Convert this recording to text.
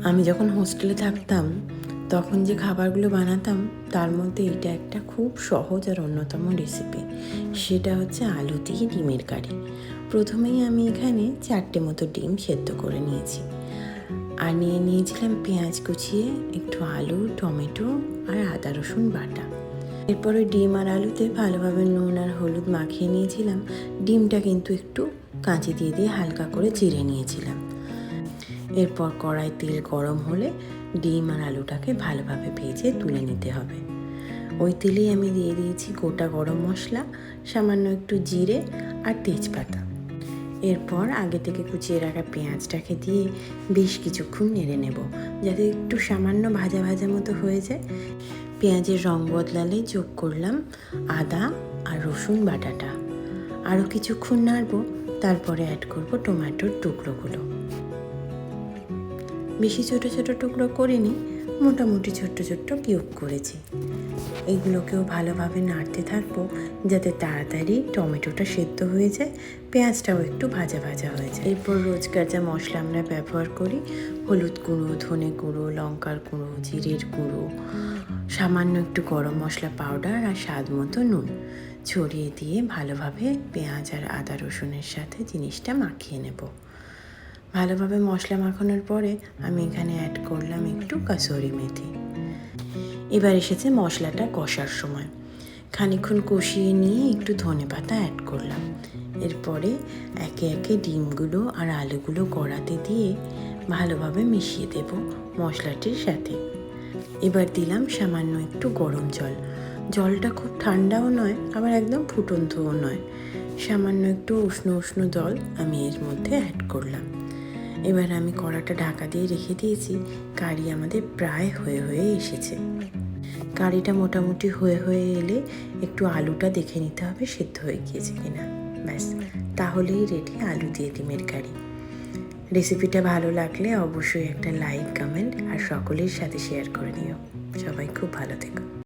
আমি যখন হোস্টেলে থাকতাম তখন যে খাবারগুলো বানাতাম তার মধ্যে এটা একটা খুব সহজ আর অন্যতম রেসিপি। সেটা হচ্ছে আলু দিয়ে ডিমের কারি। প্রথমেই আমি এখানে 4টে মতো ডিম সেদ্ধ করে নিয়েছি, আর নিয়েছিলাম পেঁয়াজ কুচিয়ে, একটু আলু, টমেটো আর আদা রসুন বাটা। এরপরে ডিম আর আলুতে ভালোভাবে নুন আর হলুদ মাখিয়ে নিয়েছিলাম। ডিমটা কিন্তু একটু কাঁচি দিয়ে হালকা করে চিড়ে নিয়েছিলাম। এরপর কড়াই তেল গরম হলে ডিম আর আলুটাকে ভালোভাবে ভেজে তুলে নিতে হবে। ওই তেলেই আমি দিয়ে দিয়েছি গোটা গরম মশলা, সামান্য একটু জিরে আর তেজপাতা। এরপর আগে থেকে কুচিয়ে রাখা পেঁয়াজটাকে দিয়ে বেশ কিছুক্ষণ নেড়ে নেব, যাতে একটু সামান্য ভাজা ভাজা মতো হয়ে যায়। পেঁয়াজের রং বদলালে যোগ করলাম আদা আর রসুন বাটাটা। আরও কিছুক্ষণ নাড়ব, তারপরে অ্যাড করব টমেটোর টুকরোগুলো। বেশি ছোট ছোট টুকরো করিনি, মোটামুটি ছোট্ট ছোট্ট কিউব করেছি। এইগুলোকেও ভালোভাবে নাড়তে থাকবো, যাতে তাড়াতাড়ি টমেটোটা সেদ্ধ হয়ে যায়, পেঁয়াজটাও একটু ভাজা ভাজা হয়ে যায়। এরপর রোজকার যা মশলা আমরা ব্যবহার করি, হলুদ গুঁড়ো, ধনে গুঁড়ো, লঙ্কার গুঁড়ো, জিরের গুঁড়ো, সামান্য একটু গরম মশলা পাউডার আর স্বাদ মতো নুন ছড়িয়ে দিয়ে ভালোভাবে পেঁয়াজ আর আদা রসুনের সাথে জিনিসটা মাখিয়ে নেব। ভালোভাবে মশলা মাখানোর পরে আমি এখানে অ্যাড করলাম একটু কাসুরি মেথি। এবার এসেছে মশলাটা কষার সময়। খানিকক্ষণ কষিয়ে নিয়ে একটু ধনেপাতা অ্যাড করলাম। এরপরে একে একে ডিমগুলো আর আলুগুলো কড়াতে দিয়ে ভালোভাবে মিশিয়ে দেব মশলাটির সাথে। এবার দিলাম সামান্য একটু গরম জল। জলটা খুব ঠান্ডাও নয়, আবার একদম ফুটন্তও নয়, সামান্য একটু উষ্ণ উষ্ণ জল আমি এর মধ্যে অ্যাড করলাম। এবার আমি কড়াটা ঢাকা দিয়ে রেখে দিয়েছি। কারি আমাদের প্রায় হয়ে এসেছে। কারিটা মোটামুটি হয়ে এলে একটু আলুটা দেখে নিতে হবে সেদ্ধ হয়ে গিয়েছে কিনা। ব্যাস, তাহলেই রেডি আলু দিয়ে ডিমের কারি। রেসিপিটা ভালো লাগলে অবশ্যই একটা লাইক, কমেন্ট আর সকলের সাথে শেয়ার করে নিও। সবাই খুব ভালো থেকো।